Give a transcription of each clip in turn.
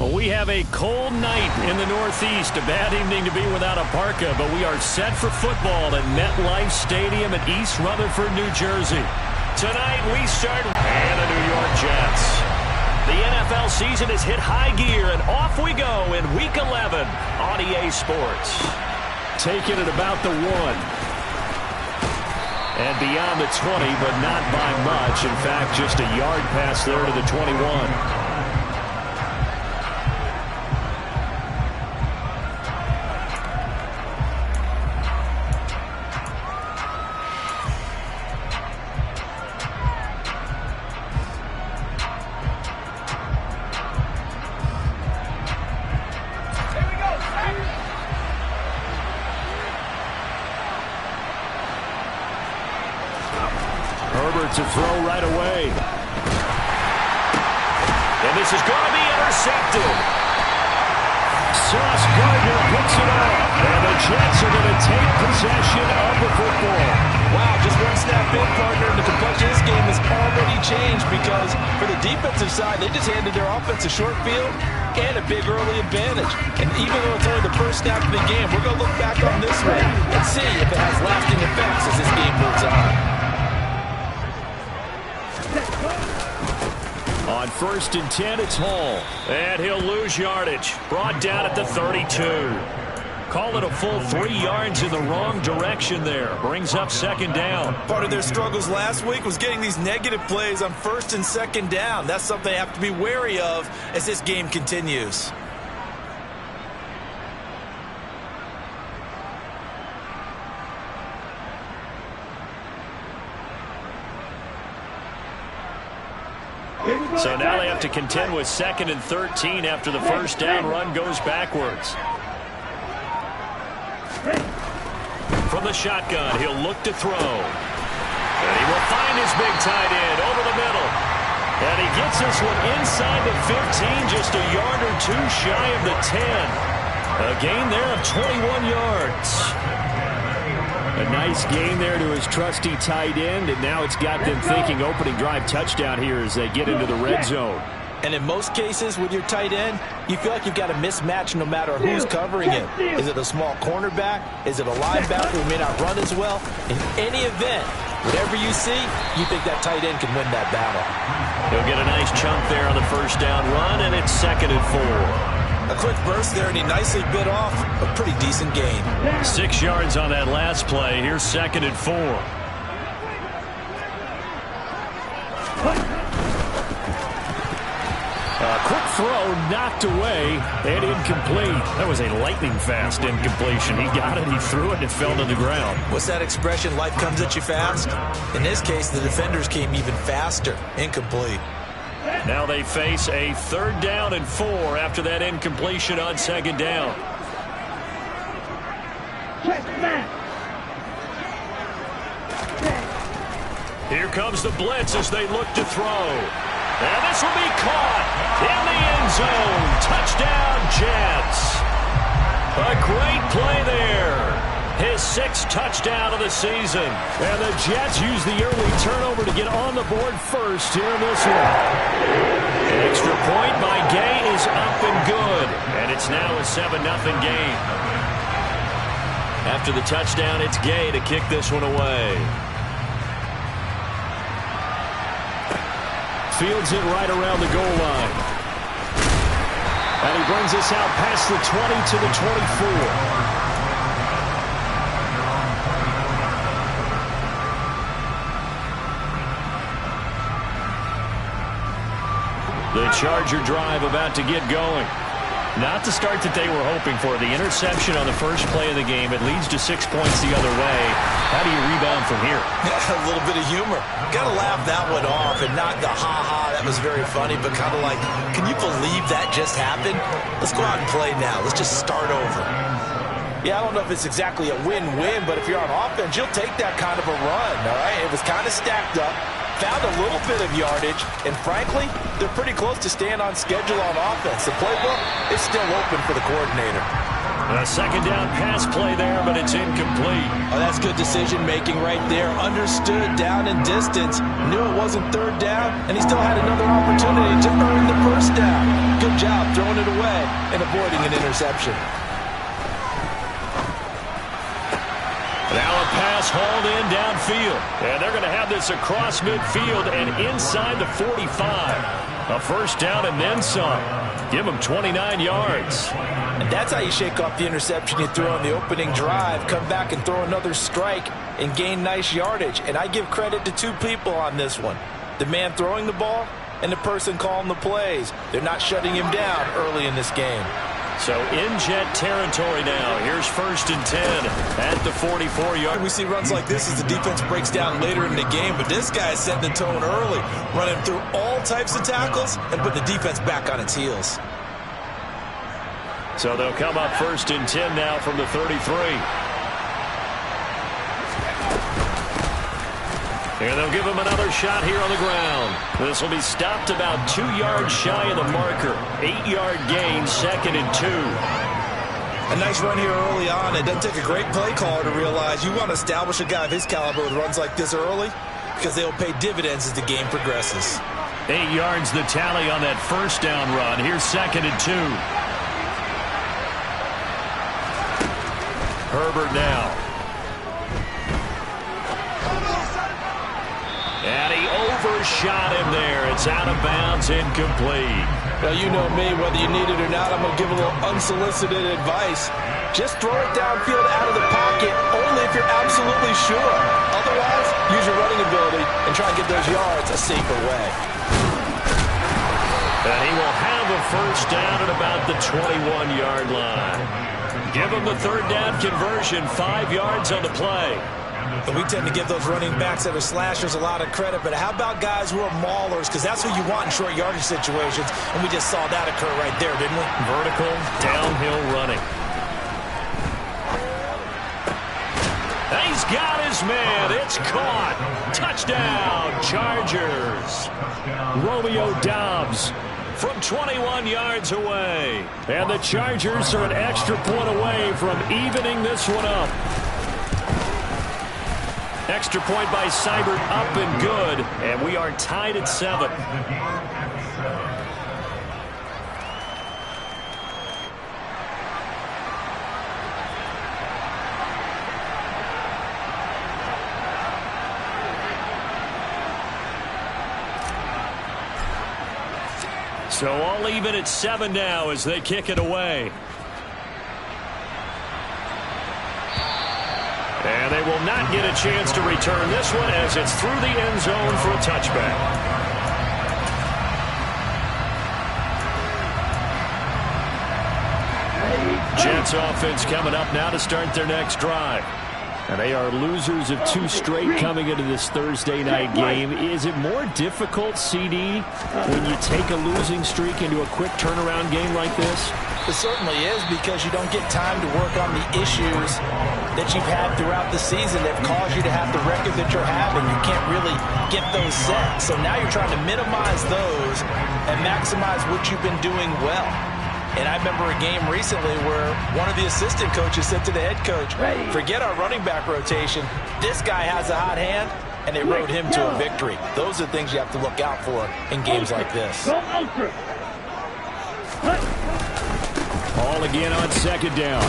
Well, we have a cold night in the Northeast. A bad evening to be without a parka, but we are set for football at MetLife Stadium in East Rutherford, New Jersey. Tonight we start and the New York Jets. The NFL season has hit high gear, and off we go in Week 11 on EA Sports. Taking it about the 1. And beyond the 20, but not by much. In fact, just a yard pass there to the 21. To throw right away. And this is going to be intercepted. Sauce Gardner picks it up. And the Jets are going to take possession of the football. Wow, just one snap in, partner. The complexion of this game has already changed because for the defensive side, they just handed their offense a short field and a big early advantage. And even though it's only the first snap of the game, we're going to look back on this one and see if it has lasting effects as this game moves on. On 1st and 10, it's Hall. And he'll lose yardage. Brought down at the 32. Call it a full 3 yards in the wrong direction there. Brings up 2nd down. Part of their struggles last week was getting these negative plays on 1st and 2nd down. That's something they have to be wary of as this game continues. So now they have to contend with 2nd and 13 after the first down run goes backwards. From the shotgun, he'll look to throw. And he will find his big tight end over the middle. And he gets this one inside the 15, just a yard or 2 shy of the 10. A gain there of 21 yards. A nice gain there to his trusty tight end, and now it's got them thinking opening drive touchdown here as they get into the red zone. And in most cases with your tight end, you feel like you've got a mismatch no matter who's covering him. Is it a small cornerback? Is it a linebacker who may not run as well? In any event, whatever you see, you think that tight end can win that battle. He'll get a nice chunk there on the first down run, and it's 2nd and 4. A quick burst there, and he nicely bit off a pretty decent gain. 6 yards on that last play. Here's 2nd and 4. A quick throw knocked away and incomplete. That was a lightning-fast incompletion. He got it, he threw it, and it fell to the ground. What's that expression, life comes at you fast? In this case, the defenders came even faster. Incomplete. Now they face a 3rd down and 4 after that incompletion on 2nd down. Here comes the blitz as they look to throw. And this will be caught in the end zone. Touchdown, Jets. A great play there. His 6th touchdown of the season. And the Jets use the early turnover to get on the board first here in this one. An extra point by Gay is up and good. And it's now a 7-0 game. After the touchdown, it's Gay to kick this one away. Fields it right around the goal line. And he brings us out past the 20 to the 24. The Charger drive about to get going. Not the start that they were hoping for. The interception on the first play of the game. It leads to 6 points the other way. How do you rebound from here? A little bit of humor. Got to laugh that one off and not the ha-ha. That was very funny, but kind of like, can you believe that just happened? Let's go out and play now. Let's just start over. Yeah, I don't know if it's exactly a win-win, but if you're on offense, you'll take that kind of a run, all right? It was kind of stacked up. Found a little bit of yardage, and frankly, they're pretty close to staying on schedule on offense. The playbook is still open for the coordinator. A second down pass play there, but it's incomplete. Oh, that's good decision-making right there. Understood down and distance. Knew it wasn't third down, and he still had another opportunity to earn the first down. Good job throwing it away and avoiding an interception. Now a pass hauled in downfield. And they're going to have this across midfield and inside the 45. A first down and then some. Give them 29 yards. And that's how you shake off the interception you threw on the opening drive. Come back and throw another strike and gain nice yardage. And I give credit to two people on this one. The man throwing the ball and the person calling the plays. They're not shutting him down early in this game. So in Jet territory now. Here's 1st and 10 at the 44-yard. We see runs like this as the defense breaks down later in the game, but this guy is setting the tone early, running through all types of tackles and put the defense back on its heels. So they'll come up 1st and 10 now from the 33. And they'll give him another shot here on the ground. This will be stopped about 2 yards shy of the marker. 8-yard gain, 2nd and 2. A nice run here early on. It doesn't take a great play caller to realize you want to establish a guy of his caliber with runs like this early because they'll pay dividends as the game progresses. 8 yards the tally on that first down run. Here's 2nd and 2. Herbert now. And he overshot him there. It's out of bounds, incomplete. Well, you know me, whether you need it or not, I'm going to give a little unsolicited advice. Just throw it downfield out of the pocket, only if you're absolutely sure. Otherwise, use your running ability and try and get those yards a safer way. And he will have a first down at about the 21-yard line. Give him the third down conversion, 5 yards on the play. And we tend to give those running backs that are slashers a lot of credit, but how about guys who are maulers? Because that's who you want in short yardage situations, and we just saw that occur right there, didn't we? Vertical, downhill running. He's got his man. It's caught. Touchdown, Chargers. Romeo Doubs from 21 yards away. And the Chargers are an extra point away from evening this one up. Extra point by Seibert, up and good, and we are tied at 7. So all even at 7 now as they kick it away. And they will not get a chance to return this one as it's through the end zone for a touchback. Jets offense coming up now to start their next drive. And they are losers of 2 straight coming into this Thursday night game. Is it more difficult, CD, when you take a losing streak into a quick turnaround game like this? It certainly is, because you don't get time to work on the issues that you've had throughout the season that caused you to have the record that you're having. You can't really get those set. So now you're trying to minimize those and maximize what you've been doing well. And I remember a game recently where one of the assistant coaches said to the head coach, forget our running back rotation. This guy has a hot hand, and they rode him to a victory. Those are things you have to look out for in games like this. Ball again on second down.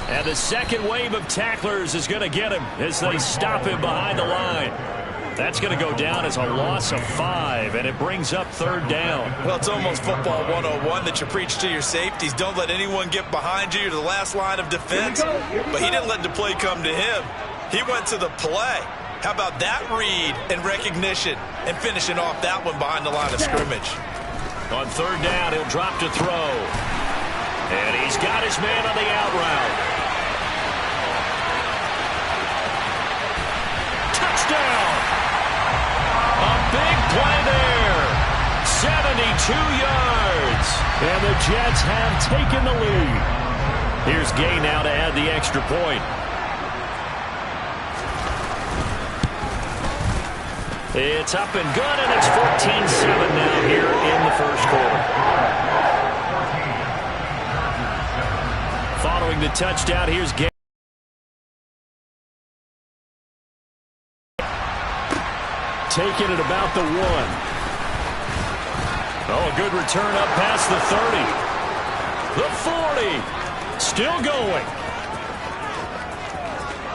And the second wave of tacklers is going to get him as they stop him behind the line. That's going to go down as a loss of 5, and it brings up third down. Well, it's almost football 101 that you preach to your safeties. Don't let anyone get behind you. You're the last line of defense. But he didn't let the play come to him. He went to the play. How about that read and recognition and finishing off that one behind the line of scrimmage? On third down, he'll drop to throw. And he's got his man on the out route. Touchdown! A big play there. 72 yards. And the Jets have taken the lead. Here's Gay now to add the extra point. It's up and good, and it's 14-7 now here in the first quarter. touchdown. Here's Gay. Taking it about the 1. Oh, a good return up past the 30. The 40. Still going.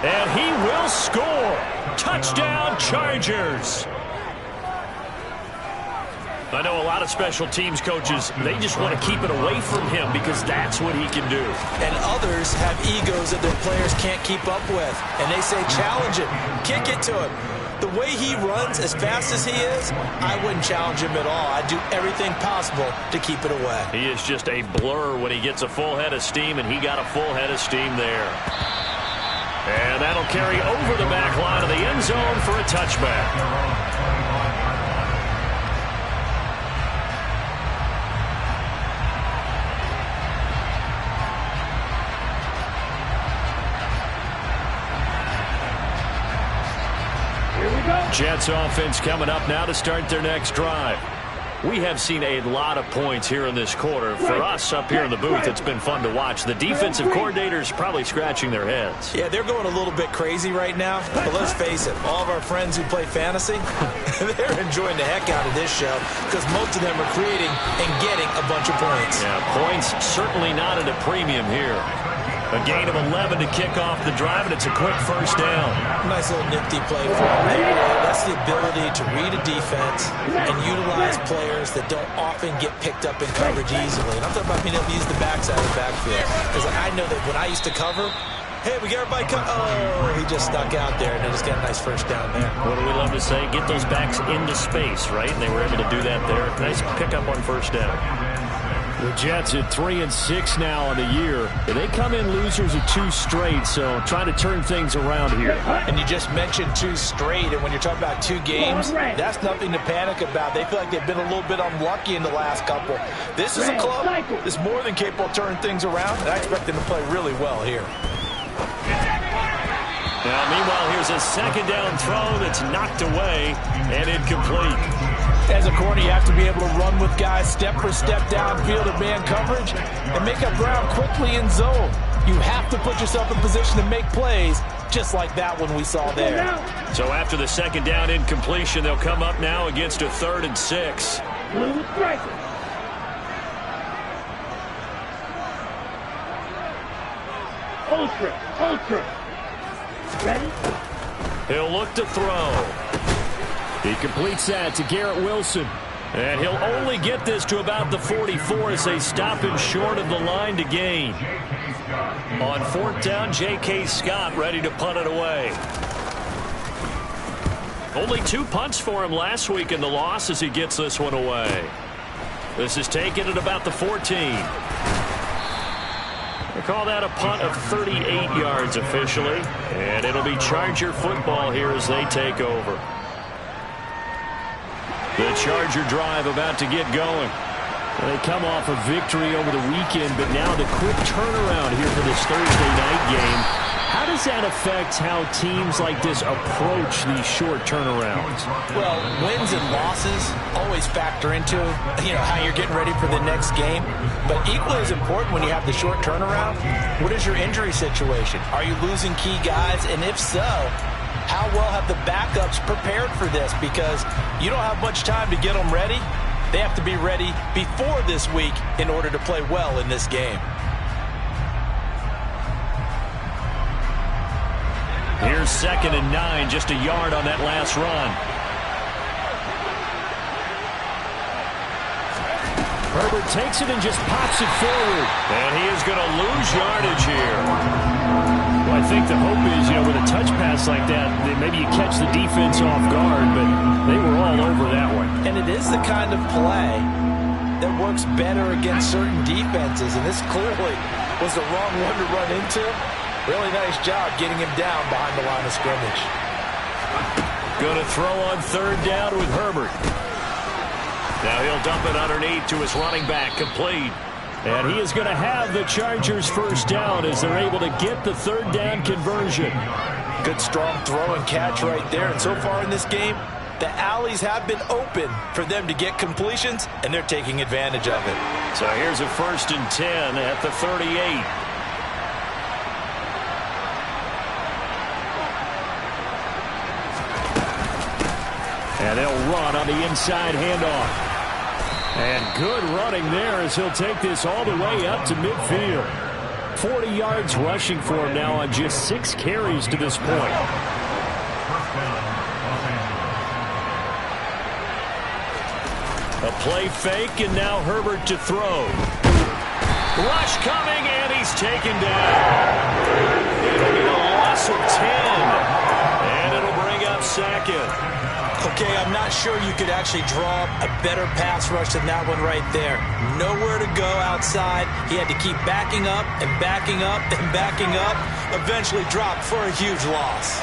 And he will score. Touchdown, Chargers. I know a lot of special teams coaches, they just want to keep it away from him because that's what he can do. And others have egos that their players can't keep up with. And they say, challenge him, kick it to him. The way he runs as fast as he is, I wouldn't challenge him at all. I'd do everything possible to keep it away. He is just a blur when he gets a full head of steam, and he got a full head of steam there. And that'll carry over the back line of the end zone for a touchback. Jets offense coming up now to start their next drive. We have seen a lot of points here in this quarter. For us up here in the booth, it's been fun to watch. The defensive coordinators probably scratching their heads. Yeah, they're going a little bit crazy right now. But let's face it, all of our friends who play fantasy, they're enjoying the heck out of this show because most of them are creating and getting a bunch of points. Yeah, points certainly not at a premium here. A gain of 11 to kick off the drive, and it's a quick first down. Nice little nifty play for him. That's the ability to read a defense and utilize players that don't often get picked up in coverage easily. And I'm talking about being able to use the backside of the backfield. Because I know that when I used to cover, hey, we got everybody come. Oh, he just stuck out there, and they just got a nice first down there. What do we love to say? Get those backs into space, right? And they were able to do that there. Nice pickup on first down. The Jets at 3-6 now on the year. They come in losers of 2 straight, so trying to turn things around here. And you just mentioned 2 straight, and when you're talking about 2 games, that's nothing to panic about. They feel like they've been a little bit unlucky in the last couple. This is a club that's more than capable of turning things around, and I expect them to play really well here. Now, meanwhile, here's a second down throw that's knocked away and incomplete. As a corner, you have to be able to run with guys step for step downfield in man coverage and make up ground quickly in zone. You have to put yourself in position to make plays just like that one we saw there. So after the second down incompletion, they'll come up now against a 3rd and 6. Ultra. Ready? He'll look to throw. He completes that to Garrett Wilson. And he'll only get this to about the 44 as they stop him short of the line to gain. On 4th down, J.K. Scott ready to punt it away. Only 2 punts for him last week in the loss as he gets this one away. This is taken at about the 14. They call that a punt of 38 yards officially. And it'll be Charger football here as they take over. The Charger drive about to get going. They come off a victory over the weekend, but now the quick turnaround here for this Thursday night game. How does that affect how teams like this approach these short turnarounds? Well, wins and losses always factor into, how you're getting ready for the next game. But equally as important when you have the short turnaround, what is your injury situation? Are you losing key guys? And if so, how well have the backups prepared for this? Because you don't have much time to get them ready. They have to be ready before this week in order to play well in this game. Here's 2nd and 9, just a yard on that last run. Herbert takes it and just pops it forward. And he is going to lose yardage here. Well, I think the hope is, with a touch pass like that, maybe you catch the defense off guard, but they were all over that one. And it is the kind of play that works better against certain defenses, and this clearly was the wrong one to run into. Really nice job getting him down behind the line of scrimmage. Going to throw on 3rd down with Herbert. Now he'll dump it underneath to his running back, complete. And he is going to have the Chargers first down as they're able to get the 3rd down conversion. Good strong throw and catch right there. And so far in this game, the alleys have been open for them to get completions, and they're taking advantage of it. So here's a 1st and 10 at the 38. And they'll run on the inside handoff. And good running there as he'll take this all the way up to midfield. 40 yards rushing for him now on just 6 carries to this point. A play fake, and now Herbert to throw. Rush coming, and he's taken down. It'll be a loss of 10. And it'll bring up second. Okay, I'm not sure you could actually draw a better pass rush than that one right there. Nowhere to go outside. He had to keep backing up and backing up and backing up. Eventually dropped for a huge loss.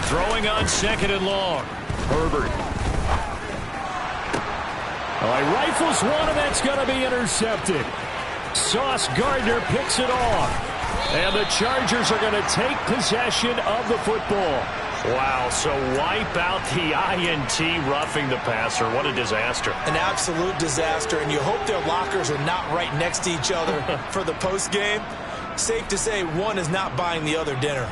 Throwing on second and long. Herbert. He rifles one, and that's going to be intercepted. Sauce Gardner picks it off. And the Chargers are going to take possession of the football. Wow, so wipe out the INT roughing the passer. What a disaster. An absolute disaster, and you hope their lockers are not right next to each other for the postgame. Safe to say one is not buying the other dinner.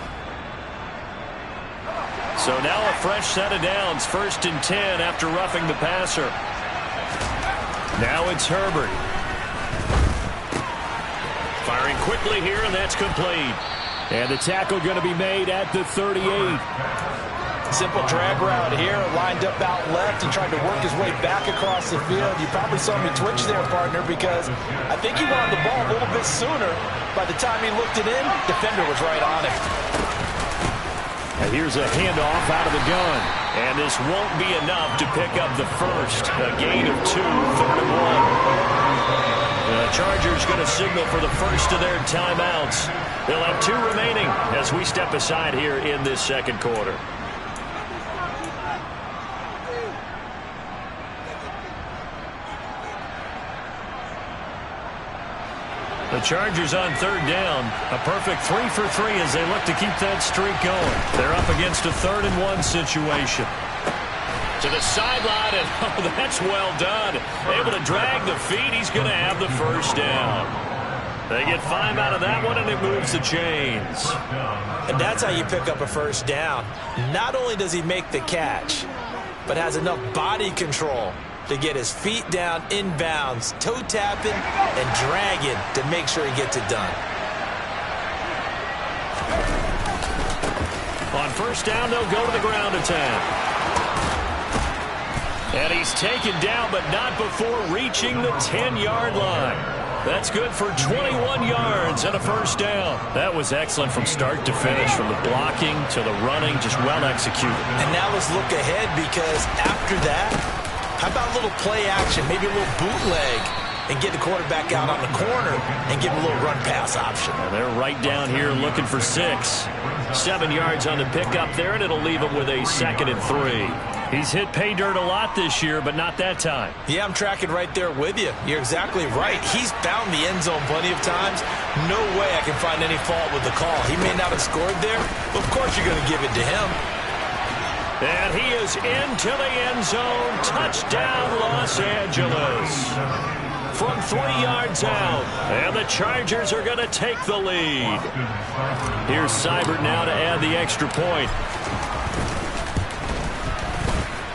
So now a fresh set of downs, 1st and 10 after roughing the passer. Now it's Herbert. Firing quickly here, and that's complete. And the tackle going to be made at the 38. Simple drag route here, lined up out left and tried to work his way back across the field. You probably saw me twitch there, partner, because I think he wanted the ball a little bit sooner. By the time he looked it in, defender was right on it. And here's a handoff out of the gun. And this won't be enough to pick up the first. A gain of 2, 3rd and 1. The Chargers going to signal for the first of their timeouts. They'll have 2 remaining as we step aside here in this second quarter. The Chargers on 3rd down. A perfect 3 for 3 as they look to keep that streak going. They're up against a 3rd and 1 situation. To the sideline, and oh, that's well done. Able to drag the feet. He's going to have the first down. They get 5 out of that one, and it moves the chains. And that's how you pick up a first down. Not only does he make the catch, but has enough body control to get his feet down inbounds, toe tapping and dragging to make sure he gets it done. On 1st down, they'll go to the ground attack. And he's taken down, but not before reaching the 10-yard line. That's good for 21 yards and a first down. That was excellent from start to finish, from the blocking to the running, just well executed. And now let's look ahead, because after that, how about a little play action, maybe a little bootleg, and get the quarterback out on the corner and give him a little run-pass option. And they're right down here looking for 6. 7 yards on the pickup there, and it'll leave him with a 2nd and 3. He's hit pay dirt a lot this year, but not that time. Yeah, I'm tracking right there with you. You're exactly right. He's found the end zone plenty of times. No way I can find any fault with the call. He may not have scored there, but of course you're going to give it to him. And he is into the end zone. Touchdown, Los Angeles. From 3 yards out. And the Chargers are going to take the lead. Here's Seibert now to add the extra point.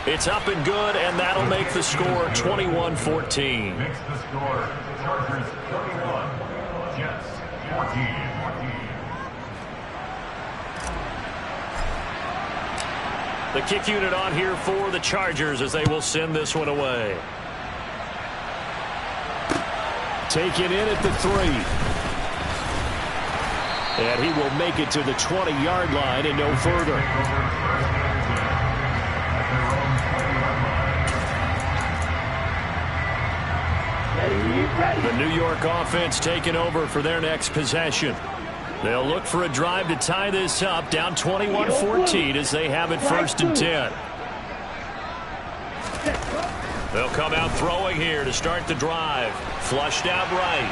It's up and good, and that'll make the score 21-14. Makes the score Chargers 21, Jets 14. The kick unit on here for the Chargers as they will send this one away. Taken in at the 3. And he will make it to the 20-yard line and no further. The New York offense taking over for their next possession. They'll look for a drive to tie this up, down 21-14 as they have it 1st and 10. They'll come out throwing here to start the drive. Flushed out right.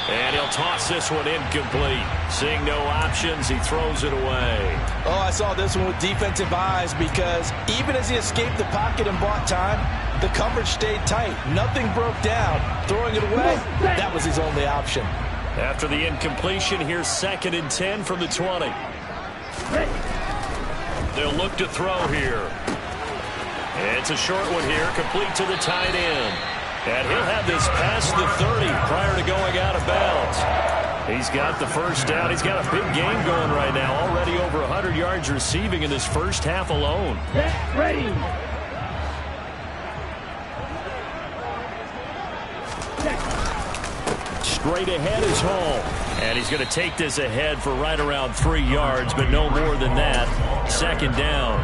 And he'll toss this one incomplete. Seeing no options, he throws it away. Oh, I saw this one with defensive eyes, because even as he escaped the pocket and bought time, the coverage stayed tight. Nothing broke down. Throwing it away, that was his only option. After the incompletion, here's 2nd and 10 from the 20. They'll look to throw here. It's a short one here, complete to the tight end. And he'll have this past the 30 prior to going out of bounds. He's got the first down. He's got a big game going right now. Already over 100 yards receiving in this first half alone. Set, ready. Straight ahead is Hall. And he's going to take this ahead for right around 3 yards, but no more than that. Second down.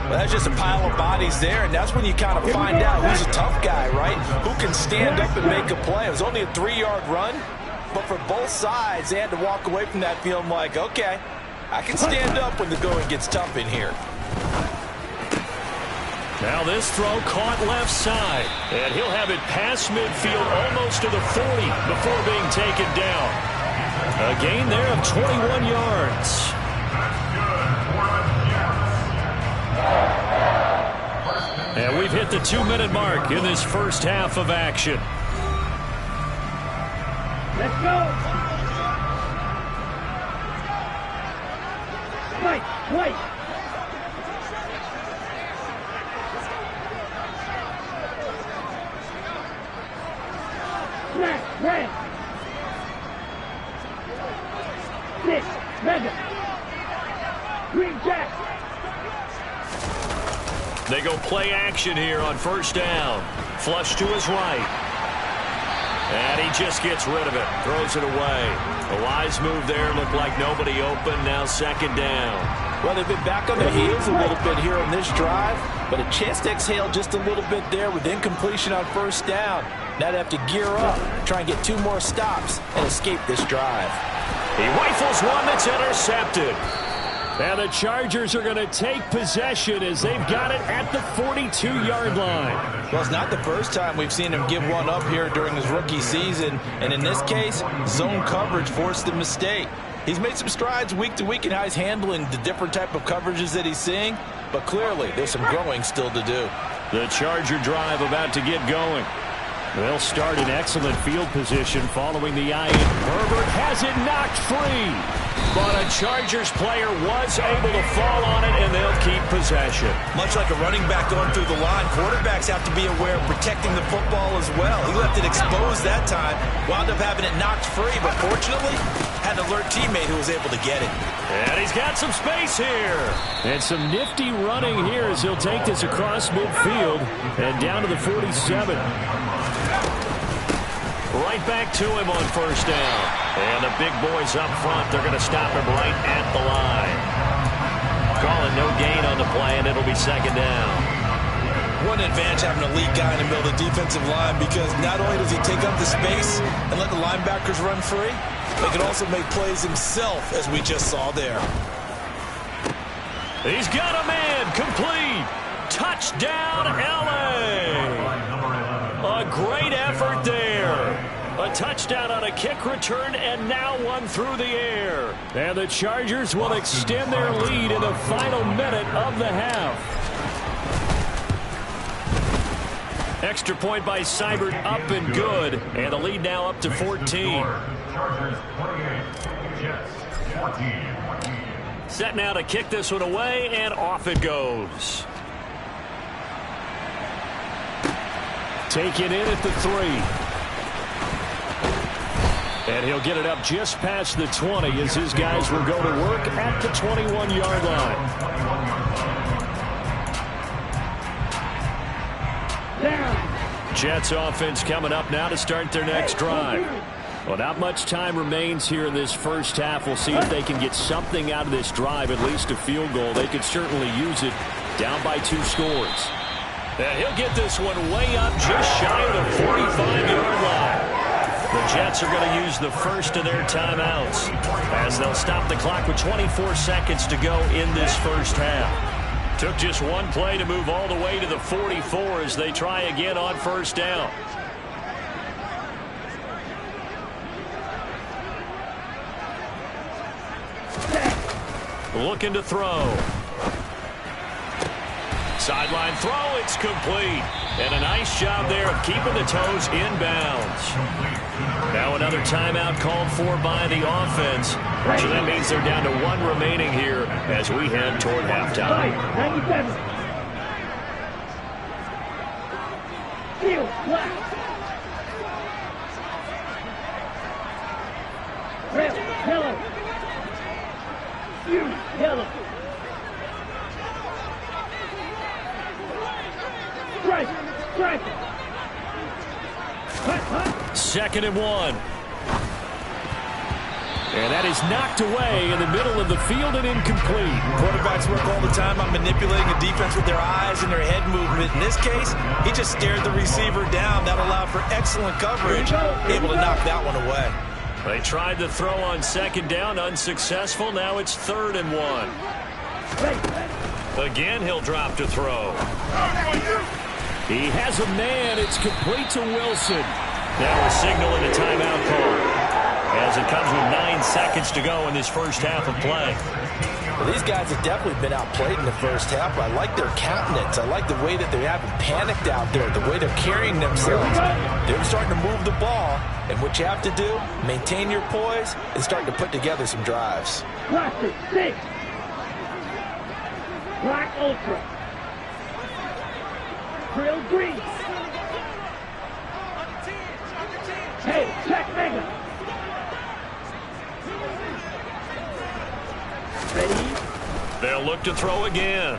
Well, that's just a pile of bodies there, and that's when you kind of find out who's a tough guy, right? Who can stand up and make a play. It was only a 3-yard run, but for both sides, they had to walk away from that feeling like, okay, I can stand up when the going gets tough in here. Now this throw caught left side, and he'll have it past midfield almost to the 40 before being taken down. A gain there of 21 yards. And we've hit the 2-minute mark in this first half of action. Let's go. Wait. Red. 6, Mega. Green Jack. They go play action here on first down. Flush to his right. And he just gets rid of it. Throws it away. A wise move there. Looked like nobody open. Now second down. Well, they've been back on their heels a little bit here on this drive, but a chance to exhale just a little bit there with incompletion on first down. Now they have to gear up, try and get 2 more stops, and escape this drive. He rifles one that's intercepted. And the Chargers are going to take possession as they've got it at the 42-yard line. Well, it's not the first time we've seen him give one up here during his rookie season, and in this case, zone coverage forced the mistake. He's made some strides week to week in how he's handling the different type of coverages that he's seeing, but clearly there's some growing still to do. The Charger drive about to get going. They'll start in excellent field position following the eye. Herbert has it knocked free. But a Chargers player was able to fall on it, and they'll keep possession. Much like a running back going through the line, quarterbacks have to be aware of protecting the football as well. He left it exposed that time, wound up having it knocked free, but fortunately had an alert teammate who was able to get it. And he's got some space here. And some nifty running here as he'll take this across midfield and down to the 47. Right back to him on first down. And the big boys up front, they're going to stop him right at the line. Calling no gain on the play, and it'll be second down. What an advantage having an elite guy in the middle of the defensive line, because not only does he take up the space and let the linebackers run free, he can also make plays himself, as we just saw there. He's got a man complete. Touchdown, LA. A great effort there. A touchdown on a kick return, and now one through the air. And the Chargers will extend their lead in the final minute of the half. Extra point by Seibert, up and good. And the lead now up to 14. Chargers 28, Jets 14. Set now to kick this one away, and off it goes. Taken in at the 3. And he'll get it up just past the 20 as his guys will go to work at the 21-yard line. Jets offense coming up now to start their next drive. Well, not much time remains here in this first half. We'll see if they can get something out of this drive, at least a field goal. They could certainly use it down by 2 scores. And he'll get this one way up just shy of the 45-yard line. The Jets are going to use the first of their timeouts as they'll stop the clock with 24 seconds to go in this first half. Took just one play to move all the way to the 44 as they try again on first down. Looking to throw. Sideline throw, it's complete. And a nice job there of keeping the toes in bounds. Now another timeout called for by the offense. So that means they're down to 1 remaining here as we head toward halftime. 97. Field, black. Red, yellow. You, yellow. Strike, strike. Hut, hut. 2nd and 1. And that is knocked away in the middle of the field and incomplete. Quarterbacks work all the time on manipulating a defense with their eyes and their head movement. In this case, he just stared the receiver down. That allowed for excellent coverage, able to knock that one away. They tried to throw on 2nd down, unsuccessful. Now it's 3rd and 1. Again, he'll drop to throw. He has a man. It's complete to Wilson. Now a signal and a timeout call as it comes with 9 seconds to go in this first half of play. Well, these guys have definitely been outplayed in the first half. I like their countenance. I like the way that they haven't panicked out there, the way they're carrying themselves. They're starting to move the ball, and what you have to do, maintain your poise and start to put together some drives. Plastic 6. Black Ultra. Grill Green. Hey, check Mega. Ready? They'll look to throw again.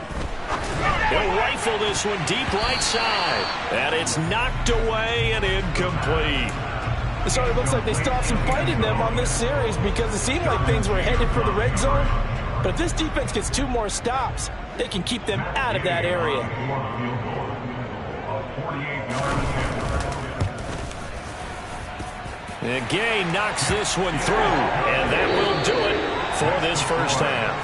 They'll rifle this one deep right side. And it's knocked away and incomplete. It sort of looks like they still have some fight in them on this series because it seemed like things were headed for the red zone. But if this defense gets 2 more stops, they can keep them out of that area. And Gay knocks this one through, and that will do it for this first half.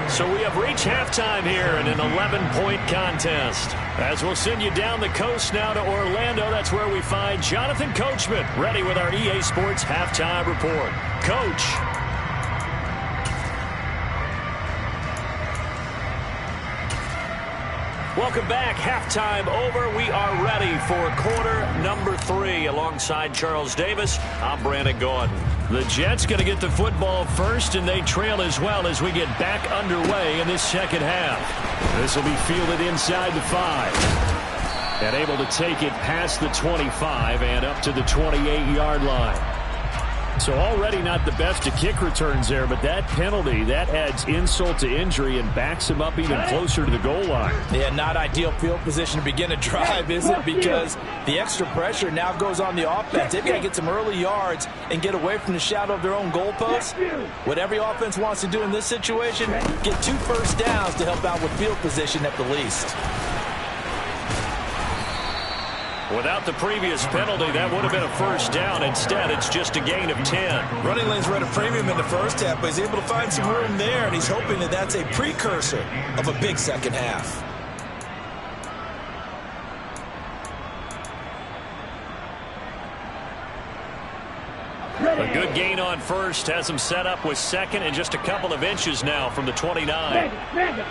So we have reached halftime here in an 11-point contest. As we'll send you down the coast now to Orlando, that's where we find Jonathan Coachman ready with our EA Sports Halftime Report. Coach. Welcome back. Halftime over. We are ready for quarter number 3. Alongside Charles Davis, I'm Brandon Gaudin. The Jets going to get the football first, and they trail as well as we get back underway in this second half. This will be fielded inside the 5. And able to take it past the 25 and up to the 28-yard line. So already not the best of kick returns there, but that penalty, that adds insult to injury and backs him up even closer to the goal line. Yeah, not ideal field position to begin a drive, is it? Because the extra pressure now goes on the offense. They've got to get some early yards and get away from the shadow of their own goalposts. What every offense wants to do in this situation, get 2 first downs to help out with field position at the least. Without the previous penalty, that would have been a first down. Instead, it's just a gain of 10. Running lanes were at a premium in the first half, but he's able to find some room there, and he's hoping that that's a precursor of a big second half. A good gain on first has him set up with 2nd and just a couple of inches now from the 29. Mega.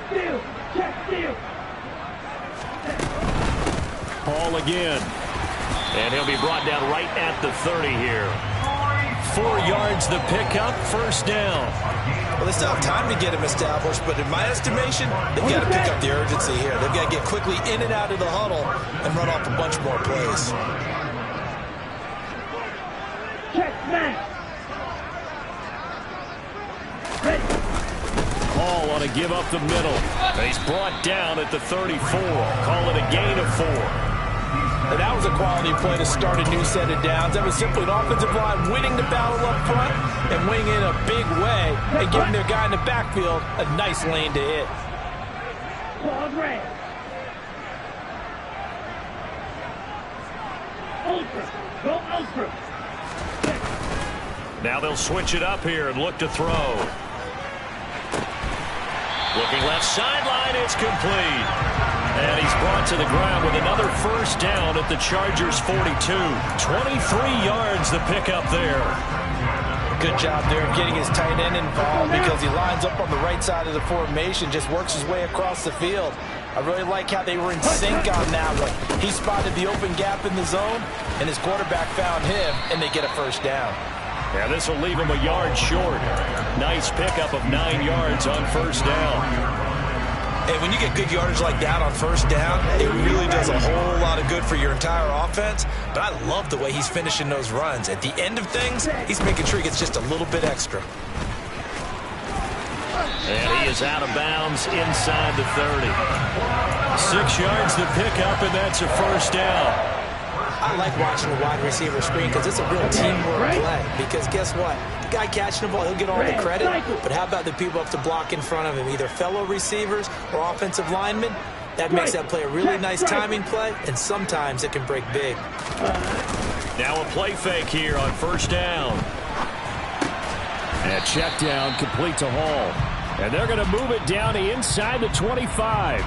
Steal. Check steal. Paul again. And he'll be brought down right at the 30 here. 4 yards the pickup, first down. Well, they still have time to get him established, but in my estimation, they've got to pick up the urgency here. They've got to get quickly in and out of the huddle and run off a bunch more plays. Check man. Ready. Paul ought to give up the middle. He's brought down at the 34. Call it a gain of 4. And that was a quality play to start a new set of downs. That was simply an offensive line winning the battle up front and winning in a big way and giving their guy in the backfield a nice lane to hit. Claude Red. Ultra. Go Ultra. Now they'll switch it up here and look to throw. Looking left sideline, it's complete. And he's brought to the ground with another first down at the Chargers' 42. 23 yards the pickup there. Good job there of getting his tight end involved because he lines up on the right side of the formation, just works his way across the field. I really like how they were in sync on that one. He spotted the open gap in the zone, and his quarterback found him, and they get a first down. Yeah, this will leave him a yard short. Nice pickup of 9 yards on first down. And when you get good yardage like that on first down, it really does a whole lot of good for your entire offense. But I love the way he's finishing those runs. At the end of things, he's making sure he gets just a little bit extra. And he is out of bounds inside the 30. 6 yards to pick up, and that's a first down. I like watching the wide receiver screen because it's a real teamwork play. Because guess what? The guy catching the ball, he'll get all the credit. But how about the people up to block in front of him, either fellow receivers or offensive linemen? That makes that play a really nice timing play, and sometimes it can break big. Now a play fake here on first down. And check down complete to Hall. And they're going to move it down to inside the 25.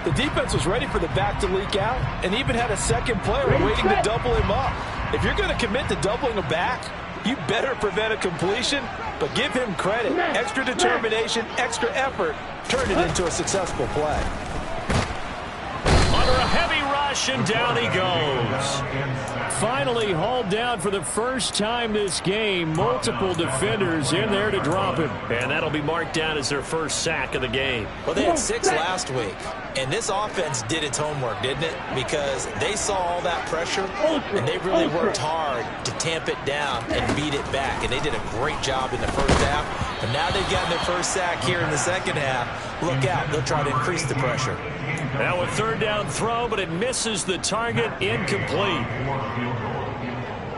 The defense was ready for the back to leak out and even had a second player waiting to double him up. If you're going to commit to doubling a back, you better prevent a completion, but give him credit. Extra determination, extra effort turned it into a successful play. Under a heavy rush, and down he goes. Finally hauled down for the first time this game. Multiple defenders in there to drop him. And that'll be marked down as their first sack of the game. Well, they had 6 last week, and this offense did its homework, didn't it? Because they saw all that pressure, and they really worked hard to tamp it down and beat it back. And they did a great job in the first half. But now they've gotten their first sack here in the second half. Look out, they'll try to increase the pressure. Now a third down throw, but it misses the target, incomplete.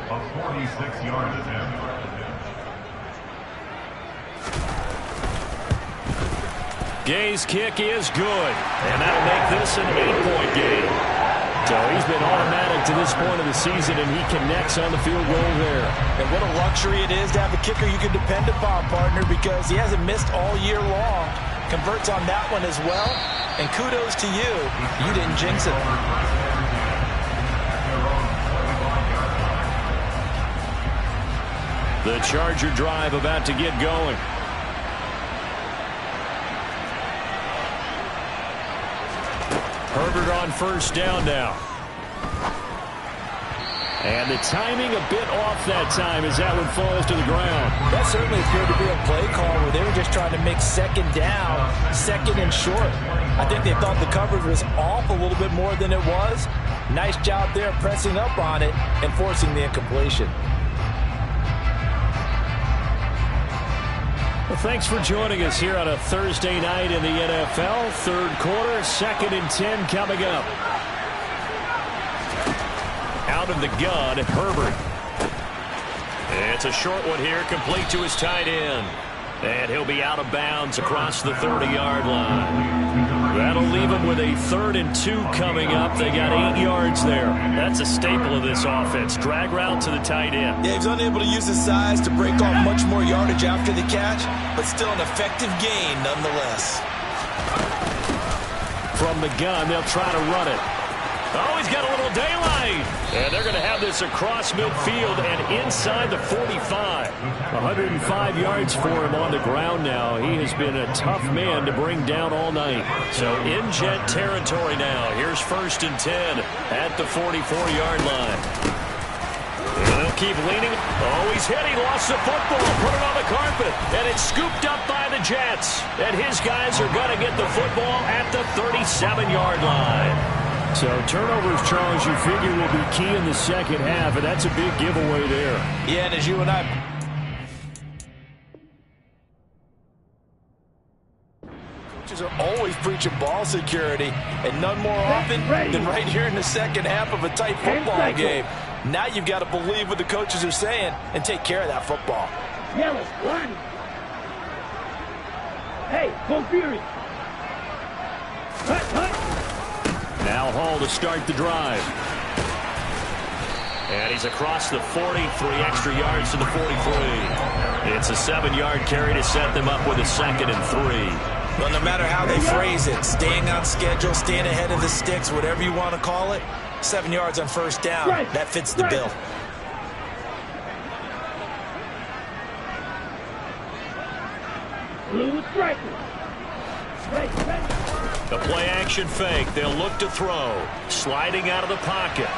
A 46-yard attempt. Gay's kick is good, and that'll make this an 8-point game. So he's been automatic to this point of the season, and he connects on the field goal there. And what a luxury it is to have a kicker you can depend upon, partner, because he hasn't missed all year long. Converts on that one as well. And kudos to you. You didn't jinx it. The Charger drive about to get going. Herbert on first down now. And the timing a bit off that time as that one falls to the ground. That certainly appeared to be a play call where they were just trying to make second down, second and short. I think they thought the coverage was off a little bit more than it was. Nice job there pressing up on it and forcing the incompletion. Well, thanks for joining us here on a Thursday night in the NFL. Third quarter, 2nd and 10 coming up. Out of the gun, Herbert. It's a short one here, complete to his tight end. And he'll be out of bounds across the 30-yard line. That'll leave him with a 3rd and 2 coming up. They got 8 yards there. That's a staple of this offense. Drag route to the tight end. Yeah, he was unable to use his size to break off much more yardage after the catch, but still an effective gain nonetheless. From the gun, they'll try to run it. Oh, he's got a little daylight. And they're going to have this across midfield and inside the 45. 105 yards for him on the ground now. He has been a tough man to bring down all night. So in jet territory now. Here's 1st and 10 at the 44-yard line. And they'll keep leaning. Oh, he's hit. He lost the football. Put it on the carpet. And it's scooped up by the Jets. And his guys are going to get the football at the 37-yard line. So turnovers, Charles, you figure will be key in the second half, and that's a big giveaway there. Yeah, and as you and I... Coaches are always preaching ball security, and none more often than right here in the second half of a tight football game. Now you've got to believe what the coaches are saying and take care of that football. Yellow, one. Hey, go Fury. Cut. Now Hall to start the drive. And he's across the 40, 3 extra yards to the 43. It's a 7-yard carry to set them up with a 2nd and 3. Well, no matter how they phrase it, staying on schedule, staying ahead of the sticks, whatever you want to call it, 7 yards on first down, that fits the bill. Blue striker. Ready. The play-action fake. They'll look to throw. Sliding out of the pocket.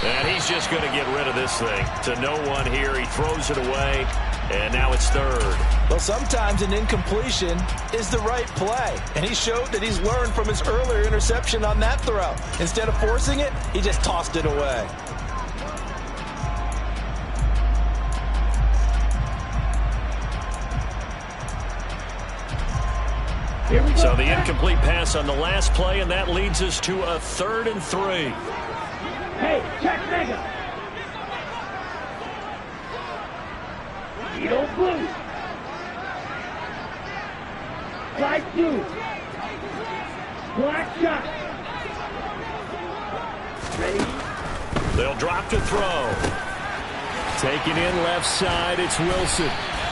And he's just going to get rid of this thing. To no one here. He throws it away. And now it's third. Well, sometimes an incompletion is the right play. And he showed that he's learned from his earlier interception on that throw. Instead of forcing it, he just tossed it away. So the incomplete pass on the last play, and that leads us to a 3rd and 3. Hey, check mega. Edo blue. Slide 2. Black shot. Ready. They'll drop to throw. Taken in left side, it's Wilson.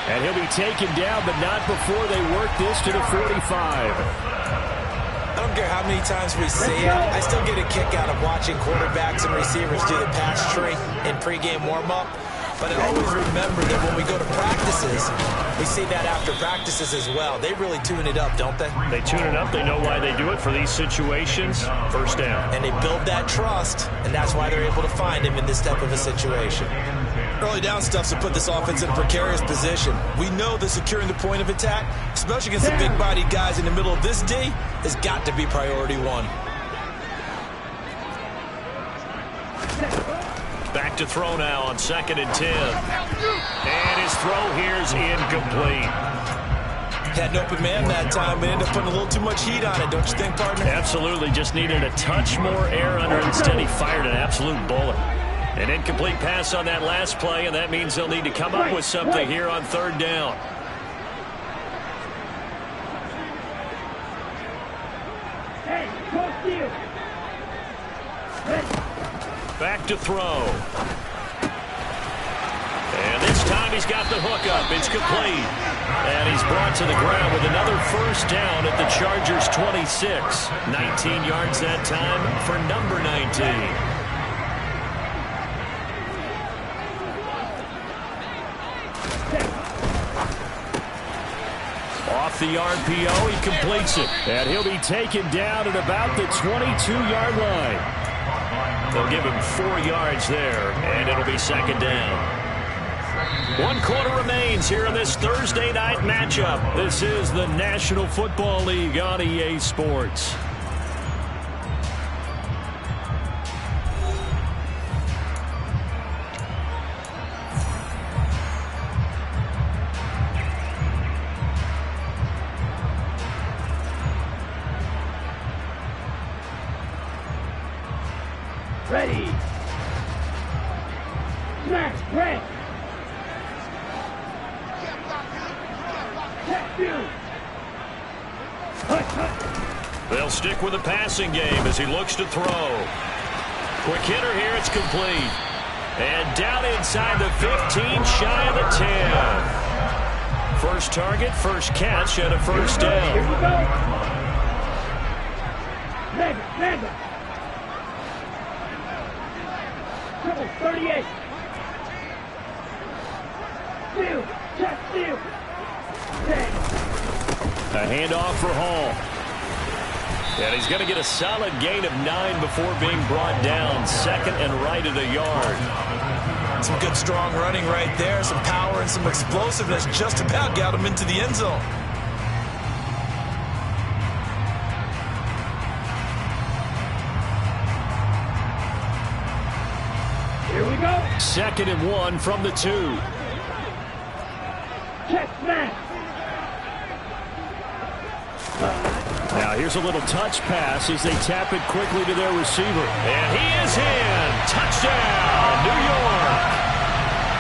And he'll be taken down, but not before they work this to the 45. I don't care how many times we see it. I still get a kick out of watching quarterbacks and receivers do the pass tree in pregame warm-up. But I always remember that when we go to practices, we see that after practices as well. They really tune it up, don't they? They tune it up. They know why they do it for these situations. First down. And they build that trust, and that's why they're able to find him in this type of a situation. Early down stuff's to put this offense in a precarious position. We know that securing the point of attack, especially against the big-bodied guys in the middle of this D, has got to be priority one. Back to throw now on 2nd and 10. And his throw here is incomplete. Had an open man that time, but ended up putting a little too much heat on it, don't you think, partner? Absolutely. Just needed a touch more air under it. Instead, he fired an absolute bullet. An incomplete pass on that last play, and that means they'll need to come up with something here on 3rd down. Hey, close to you. Back to throw. And this time he's got the hook up. It's complete. And he's brought to the ground with another first down at the Chargers' 26. 19 yards that time for number 19. Off the RPO, he completes it. And he'll be taken down at about the 22-yard line. They'll give him 4 yards there, and it'll be 2nd down. 1 quarter remains here in this Thursday night matchup. This is the National Football League on EA Sports. Ready. Smash, red. Check 2. They'll stick with the passing game as he looks to throw. Quick hitter here, it's complete. And down inside the 15, shy of the 10. First target, first catch, and a first down. Here we go. Mega. 38. Steal. Check steal. 10. A handoff for Hall. And he's going to get a solid gain of 9 before being brought down. 2nd and right at a yard. Some good strong running right there. Some power and some explosiveness just about got him into the end zone. Here we go. 2nd and 1 from the 2. Check smash. Now here's a little touch pass as they tap it quickly to their receiver. And he is in. Touchdown, New York.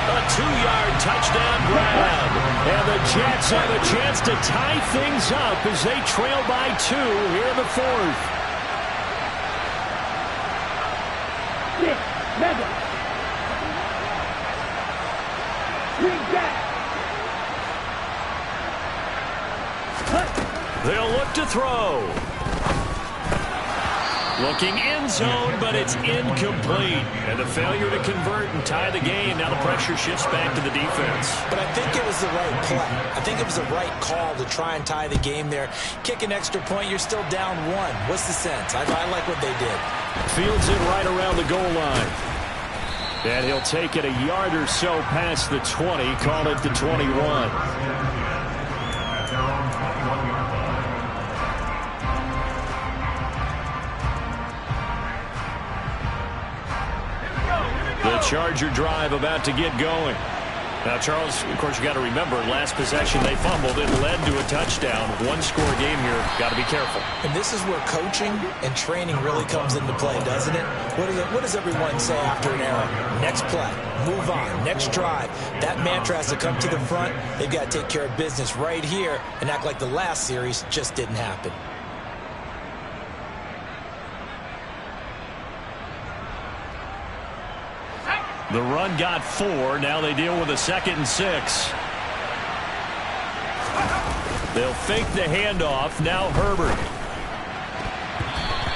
A 2-yard touchdown grab. And the Jets have a chance to tie things up as they trail by 2 here in the 4th. 6. Mega. They'll look to throw. Looking end zone, but it's incomplete. And the failure to convert and tie the game. Now the pressure shifts back to the defense. But I think it was the right play. I think it was the right call to try and tie the game there. Kick an extra point, you're still down 1. What's the sense? I like what they did. Fields it right around the goal line. And he'll take it a yard or so past the 20, call it the 21. The Charger drive about to get going. Now, Charles, of course, you got to remember, last possession they fumbled. It led to a touchdown. One-score game here. Got to be careful. And this is where coaching and training really comes into play, doesn't it? What does everyone say after an error? Next play. Move on. Next drive. That mantra has to come to the front. They've got to take care of business right here and act like the last series just didn't happen. The run got 4. Now they deal with a 2nd and 6. They'll fake the handoff. Now Herbert.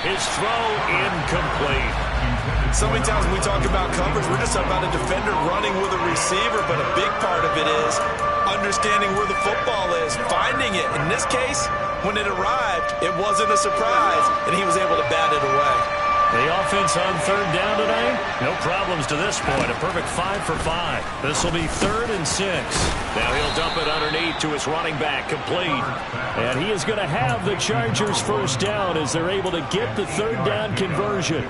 His throw incomplete. So many times when we talk about coverage, we're just about a defender running with a receiver, but a big part of it is understanding where the football is, finding it. In this case, when it arrived, it wasn't a surprise, and he was able to bat it away. The offense on 3rd down tonight, no problems to this point. A perfect 5 for 5. This will be 3rd and 6. Now he'll dump it underneath to his running back, complete. And he is going to have the Chargers first down as they're able to get the 3rd down conversion.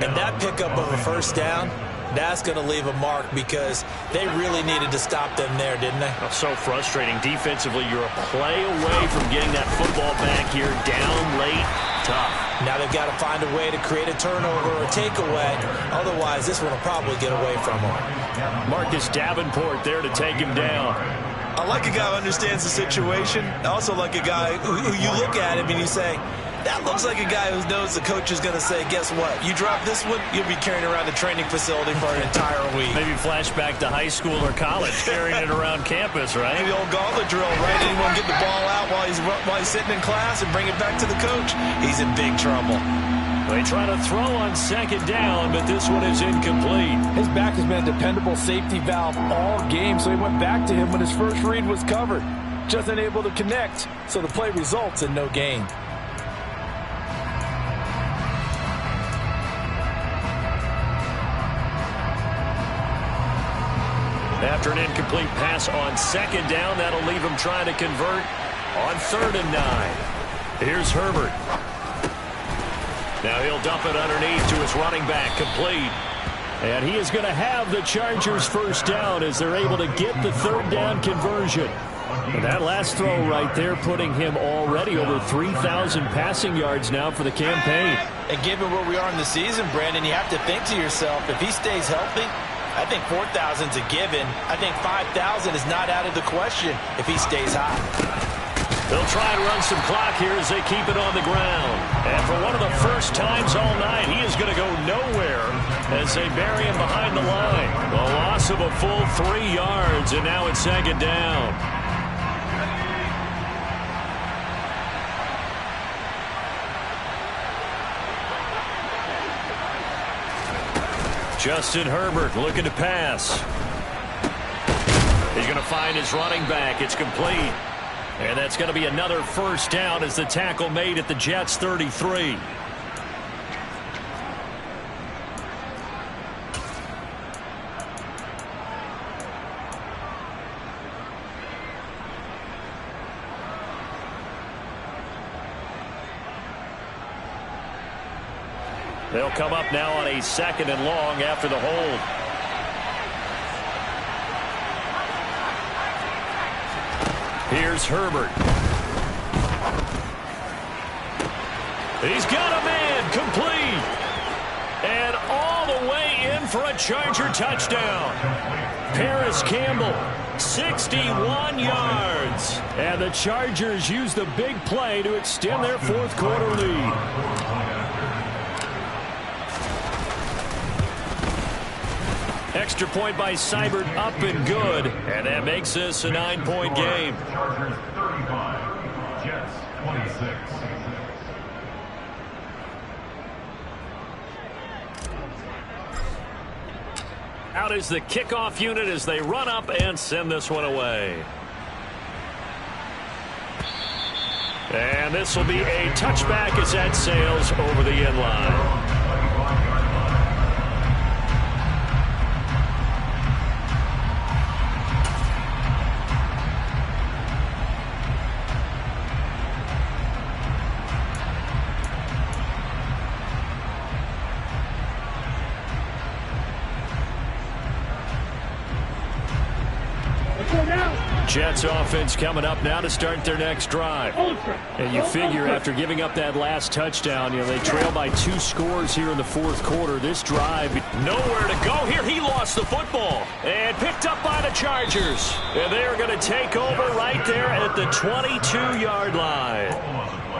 And that pickup of a first down, that's going to leave a mark because they really needed to stop them there, didn't they? Oh, so frustrating. Defensively, you're a play away from getting that football back here. Down late, tough. Now they've got to find a way to create a turnover or a takeaway. Otherwise, this one will probably get away from them. Marcus Davenport there to take him down. I like a guy who understands the situation. I also like a guy who you look at him and you say, that looks like a guy who knows the coach is going to say, guess what? You drop this one, you'll be carrying around the training facility for an entire week. Maybe flashback to high school or college, carrying it around campus, right? Maybe the old gauntlet drill, right? Anyone get the ball out while he's sitting in class and bring it back to the coach? He's in big trouble. They try to throw on 2nd down, but this one is incomplete. His back has been a dependable safety valve all game, so he went back to him when his first read was covered. Just unable to connect, so the play results in no gain. After an incomplete pass on 2nd down, that'll leave him trying to convert on 3rd and 9. Here's Herbert. Now he'll dump it underneath to his running back, complete. And he is going to have the Chargers first down as they're able to get the 3rd down conversion. And that last throw right there putting him already over 3,000 passing yards now for the campaign. And given where we are in the season, Brandon, you have to think to yourself, if he stays healthy, I think 4,000 is a given. I think 5,000 is not out of the question if he stays hot. They'll try and run some clock here as they keep it on the ground. And for one of the first times all night, he is going to go nowhere as they bury him behind the line. A loss of a full 3 yards, and now it's 2nd down. Justin Herbert looking to pass. He's going to find his running back. It's complete. And that's going to be another first down as the tackle made at the Jets' 33. They'll come up now on a 2nd and long after the hold. Here's Herbert. He's got a man, complete. And all the way in for a Charger touchdown. Paris Campbell, 61 yards. And the Chargers use the big play to extend their 4th quarter lead. Extra point by Seibert, up and good. And that makes this a 9-point game. Chargers 35, Jets 26. Out is the kickoff unit as they run up and send this one away. And this will be a touchback as that sails over the end line. Jets offense coming up now to start their next drive. And you figure after giving up that last touchdown, they trail by 2 scores here in the fourth quarter. This drive, nowhere to go here. He lost the football and picked up by the Chargers. And they are going to take over right there at the 22-yard line.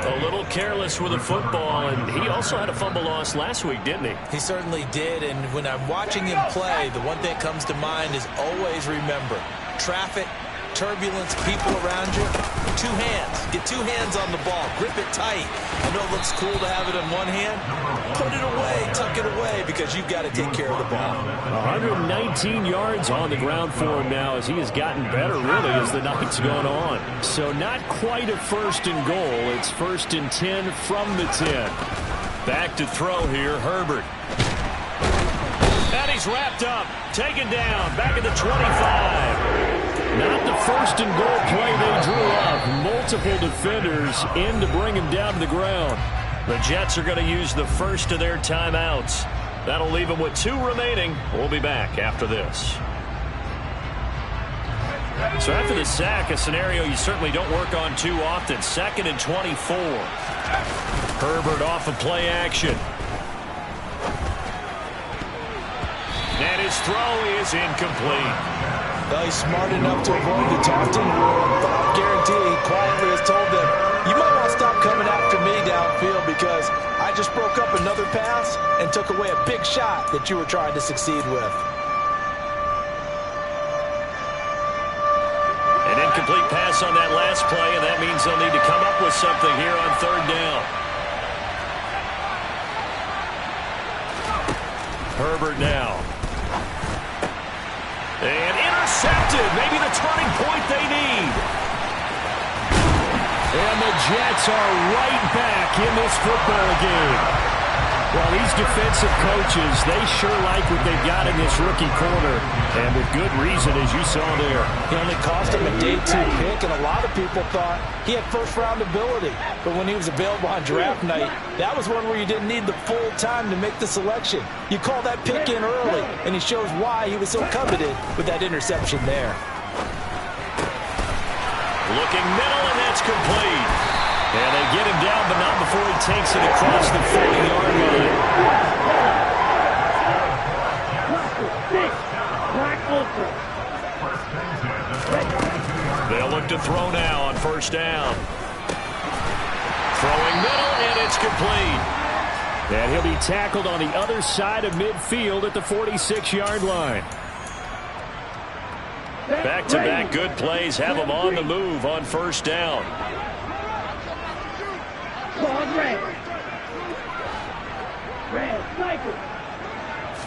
A little careless with the football, and he also had a fumble loss last week, didn't he? He certainly did, and when I'm watching him play, the one thing that comes to mind is always remember, traffic, turbulence, people around you, 2 hands. Get 2 hands on the ball. Grip it tight. I know it looks cool to have it in one hand. Put it away. Tuck it away because you've got to take care of the ball. 119 yards on the ground for him now as he has gotten better, really, as the night's gone on. So not quite a first and goal. It's 1st and 10 from the 10. Back to throw here, Herbert. And he's wrapped up. Taken down. Back at the 25. Not the first and goal play they drew up. Multiple defenders in to bring him down to the ground. The Jets are going to use the first of their timeouts. That'll leave them with 2 remaining. We'll be back after this. So after the sack, a scenario you certainly don't work on too often. 2nd and 24. Herbert off of play action. And his throw is incomplete. Well, he's smart enough to avoid the taunting rule, but I guarantee he quietly has told them, you might want to stop coming after me downfield because I just broke up another pass and took away a big shot that you were trying to succeed with. An incomplete pass on that last play, and that means they'll need to come up with something here on 3rd down. Herbert now. And intercepted. Maybe the turning point they need. And the Jets are right back in this football game. Well, these defensive coaches, they sure like what they've got in this rookie corner. And with good reason, as you saw there. He only cost him a day 2 pick, and a lot of people thought he had first-round ability. But when he was available on draft night, that was one where you didn't need the full time to make the selection. You call that pick in early, and he shows why he was so coveted with that interception there. Looking middle, and that's complete. And they get him down, but not before he takes it across the 40-yard line. They'll look to throw now on 1st down. Throwing middle, and it's complete. And he'll be tackled on the other side of midfield at the 46-yard line. Back-to-back good plays have him on the move on 1st down. Red. Red, cycle.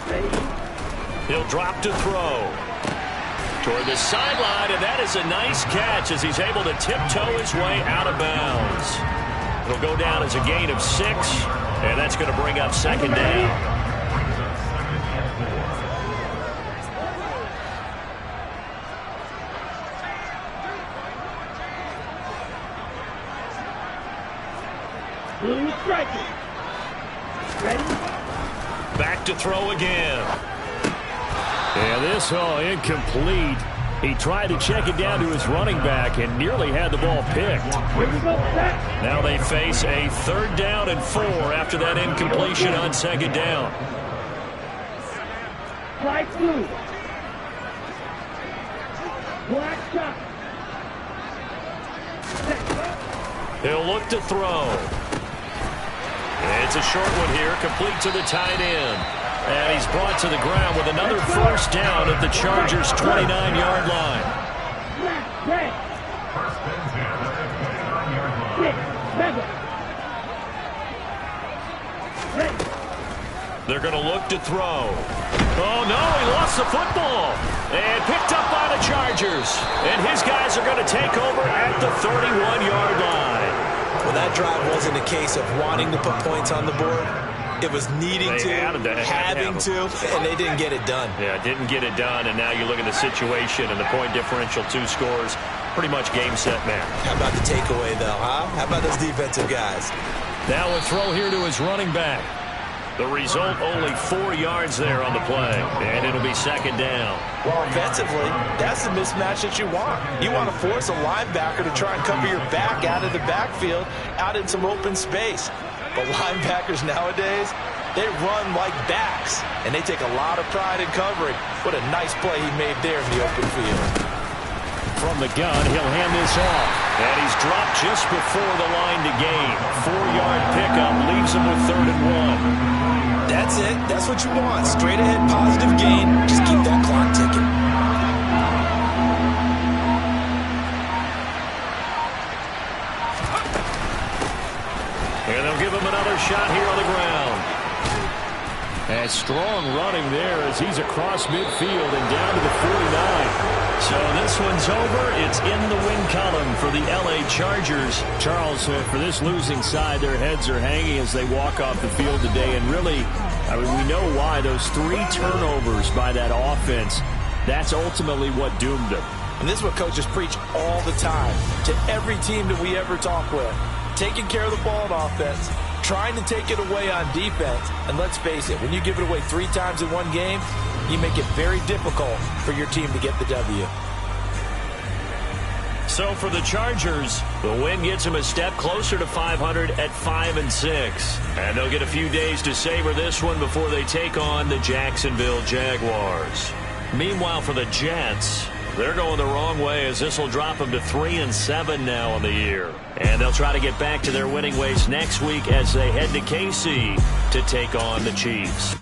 Ready. He'll drop to throw. Toward the sideline, and that is a nice catch as he's able to tiptoe his way out of bounds. It'll go down as a gain of 6, and that's going to bring up 2nd down. Blue striker. Ready? Back to throw again. And this, incomplete. He tried to check it down to his running back and nearly had the ball picked. Here we go, set. Now they face a 3rd down and 4 after that incompletion on 2nd down. Light blue. Black shot. He'll look to throw. It's a short one here, complete to the tight end. And he's brought to the ground with another 1st down at the Chargers' 29-yard line. Red. 6, 7. Ready. They're going to look to throw. Oh, no, he lost the football. And picked up by the Chargers. And his guys are going to take over at the 31-yard line. Well, that drive wasn't a case of wanting to put points on the board. It was needing to, having to, and they didn't get it done. Yeah, didn't get it done, and now you look at the situation and the point differential, 2 scores, pretty much game, set, match. How about the takeaway, though, huh? How about those defensive guys? Now a throw here to his running back. The result, only 4 yards there on the play, and it'll be second down. Well, offensively, that's the mismatch that you want. You want to force a linebacker to try and cover your back out of the backfield, out in some open space. But linebackers nowadays, they run like backs, and they take a lot of pride in covering. What a nice play he made there in the open field. From the gun, he'll hand this off. And he's dropped just before the line to gain. 4-yard pickup leaves him with 3rd and 1. That's it. That's what you want. Straight ahead, positive gain. Just keep that clock ticking. And they'll give him another shot here on the ground. And strong running there as he's across midfield and down to the 49. So this one's over. It's in the win column for the L.A. Chargers. Charles, for this losing side, their heads are hanging as they walk off the field today. And really, I mean, we know why. Those 3 turnovers by that offense, that's ultimately what doomed them. And this is what coaches preach all the time to every team that we ever talk with. Taking care of the ball on offense, trying to take it away on defense. And let's face it, when you give it away 3 times in one game, you make it very difficult for your team to get the W. So for the Chargers, the win gets them a step closer to 500 at 5-6. And they'll get a few days to savor this one before they take on the Jacksonville Jaguars. Meanwhile, for the Jets, they're going the wrong way as this will drop them to 3-7 now on the year. And they'll try to get back to their winning ways next week as they head to KC to take on the Chiefs.